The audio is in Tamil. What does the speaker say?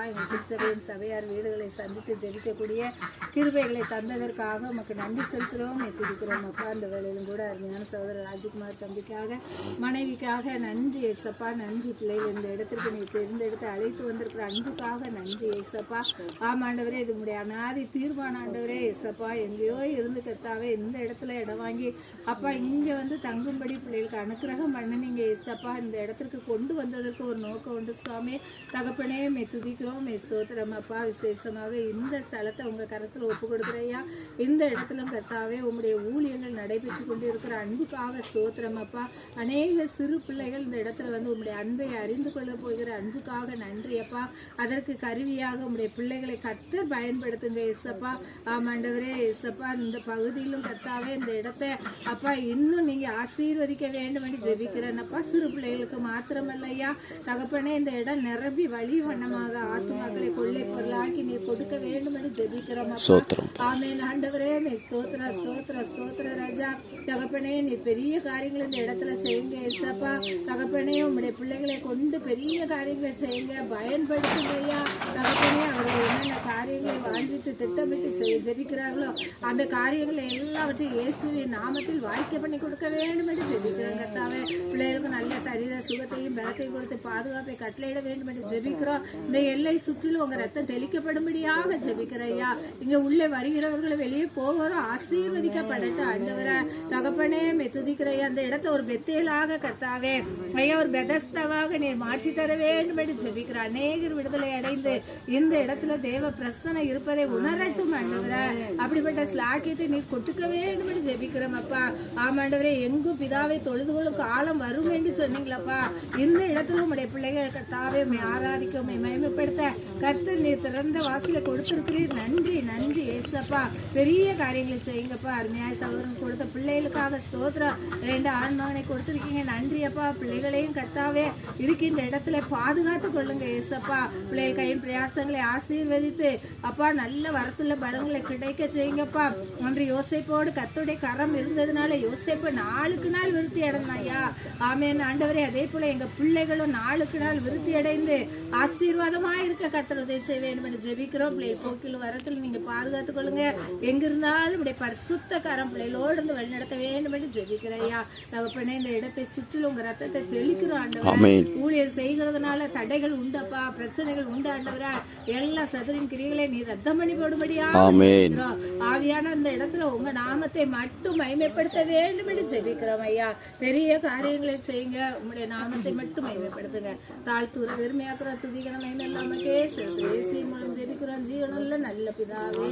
எங்கள் திருச்சபையின் சபையார் வீடுகளை சந்தித்து ஜெபிக்கக்கூடிய கிருபைகளை தந்ததற்காக உமக்கு நன்றி செலுத்துகிறோம், துதிக்கிறோம் அப்பா. அந்த வேலையிலும் கூட அருமையான சகோதரர் ராஜ்குமார் தம்பிக்காக, மனைவிக்காக நன்றி ஏசப்பா. நன்றி பிள்ளைகள் இந்த இடத்திற்கு நீ தேர்ந்தெடுத்து அழைத்து வந்திருக்கிற அன்புக்காக நன்றி ஏசப்பா. ஆமாண்டவரே, இது உடைய அநாதி தீர்மான ஆண்டவரே ஏசப்பா. எங்கேயோ இருந்து கத்தாவே இந்த இடத்துல இடம் வாங்கி அப்பா இங்கே வந்து தங்கும்படி பிள்ளைகளுக்கு அனுக்கிரகம் பண்ணனீங்க ஏசப்பா. இந்த இடத்திற்கு கொண்டு வந்ததற்கு ஒரு நோக்கம் உண்டு சுவாமி. தகப்பனே துதிக்கிறோம், ஸ்தோத்திரம் அப்பா. விசேஷமாக இந்த ஸ்தலத்தை உங்க கரத்தில் ஒப்பு கொடுக்குறையா. இந்த இடத்துல கர்த்தாவே உங்களுடைய ஊழியங்கள் நடைபெற்று கொண்டு இருக்கிற அன்புக்காக ஸ்தோத்திரம் அப்பா. அநேக சிறு பிள்ளைகள் இந்த இடத்துல வந்து உங்களுடைய அன்பை அறிந்து கொள்ள போகிற அன்புக்காக நன்றி அப்பா. அதற்கு கருவியாக உங்களுடைய பிள்ளைகளை கர்த்தர் பயன்படுத்துங்க ஏசப்பா. ஆமாண்டவரே ஏசப்பா, இந்த பகுதியிலும் கர்த்தாவே இந்த இடத்தை அப்பா இன்னும் நீங்க ஆசீர்வதிக்க வேண்டும் என்று ஜெபிக்கிறேன் அப்பா. சிறு பிள்ளைகளுக்கு மாத்திரமல்லையா தகப்பனே, இந்த இடம் நிரம்பி வழி வண்ணமாக ஆத்துமாக்களை கொள்ளை பொருளாக்கி நீ கொடுக்க வேண்டும் என்று ஜெபிக்கிறோம். ஆமென் ஆண்டவரே, ஸ்தோத்திர ஸ்தோத்திர ஸ்தோத்திர ராஜா. தகப்பனே, நீ பெரிய காரியங்கள் இந்த இடத்துல செய்யுங்க ஏசப்பா. தகப்பனே, உங்களுடைய பிள்ளைகளை கொண்டு பெரிய காரியங்களை செய்யுங்க, பயன்படுத்துங்கய்யா. தகப்பனே, அவர்கள் என்னென்ன காரியங்களை வாஞ்சித்து திட்டமிட்டு ஜெபிக்கிறார்களோ அந்த காரியங்களை எல்லாவற்றையும் இயேசுவின் நாமத்தில் வாய்க்க பண்ணி கொடுக்க வேண்டும் என்று ஜெபிக்கிறோம் கர்த்தாவே. பிள்ளைகளுக்கு நல்ல சரீர சுகத்தையும் பலத்தையும் கொடுத்து பாதுகாப்பை கட்டளையிட வேண்டும் என்று ஜெபிக்கிறோம். இந்த எல்லை சுற்றிலும் உங்க ரத்தம் தெளிக்கப்படும்படியாக ஜெபிக்கிறையா. இங்க உள்ளே வருகிறவர்களை வெளியே போகிறோம் ஆசீர்வதிக்கப்படட்டும் ஆண்டவரே. தகப்பனே, துதிக்கிறையா. அந்த இடத்தை ஒரு பெத்தேலாக கர்த்தாவே ஐயா, ஒரு பெதஸ்தவாக நீர் மாற்றி தர வேண்டும் என்று ஜெபிக்கிற அநேகர் விடுதலை அடைந்து இந்த இடத்துல தேவ பிரசனை இருப்பதை உணரட்டும் ஆண்டவரே. அப்படிப்பட்ட ஸ்லாக்கியத்தை நீர் கொடுக்க வேண்டும் என்று ஜெபிக்கிறோம் அப்பா. ஆமாண்டவரே, எங்கும் பிதாவை தொழுது கொள்ளும் காலம் வரும் என்று சொன்னீங்களப்பா. இந்த இடத்துல உங்களுடைய பிள்ளைகள் கர்த்தாவே ஆராதிக்க மகிமைப்படுத்த கர்த்தர் நீர் திறந்த வாசல கொடுத்திருக்கிறீர். நன்றி நன்றி ஏசப்பா. பெரிய காரியங்களை செய்யுங்கப்பா. அருமையாய் சகோதரன் கொடுத்த பிள்ளைகளுக்காக ஸ்தோத்திரம். 2 ஆண் மகனை கொடுத்திருக்கீங்க, நன்றி அப்பா. பிள்ளைகளையும் கர்த்தாவே இருக்கின்ற இடத்துல பாதுகாத்து கொள்ளுங்க ஏசப்பா. பிள்ளைகள் கையின் பிரயாசங்களை ஆசீர்வதித்து அப்பா நல்ல வரத்துள்ள பலங்களை கிடைக்க செய்யுங்கப்பா. அன்று யோசேப்போடு கர்த்தருடைய கரம் இருந்ததுனால யோசேப்பு நாளுக்கு நாள் விருத்தி அடைந்தாயா. ஆமென் ஆண்டவரே, அதே போல எங்க பிள்ளைகளும் நாளுக்கு நாள் விருத்தி அடைந்து ஆசீர்வாதமா இருக்க கர்த்தர் உதவி செய்ய வேண்டும் என்று ஜெபிக்கிறோம். பிள்ளை போக்கில் வரத்தில் நீங்க பாதுகாத்துக் கொள்ளுங்க. எங்க இருந்தாலும் இப்படி பரிசுத்த கரம் பிள்ளைகளோடு இருந்து வழிநடத்த வேண்டும் என்று ஜெபிக்கிறையா. தகப்பனே, இந்த இடத்தை சுற்றிலும் உங்க ரத்தத்தை தெளிக்கிறோம் ஆண்டவரே. ஊழியர் செய்கிறதுனால தடைகள் உண்டப்பா, பிரச்சனைகள் உண்டு ஆண்டவரா. எல்லா சதுரின் கிரிகளை நீ ரத்தம் பண்ணி போடும்படியா ஆவியான இந்த இடத்துல உங்க நாமத்தை மட்டும் மகிமைப்படுத்த வேண்டும் என்று ஜெபிக்கிறோம் ஐயா. பெரிய காரியங்களை செய்யுங்க, உங்களுடைய நாமத்தை மட்டும் மகிமைப்படுத்துங்க. தாழ்த்துற பெருமையாக்குற துதிகன மகிமை எல்லாமே செலுத்து. மூலம் ஜெபிக்கிறோம் ஜீவனுள்ள நல்ல பிதாவே.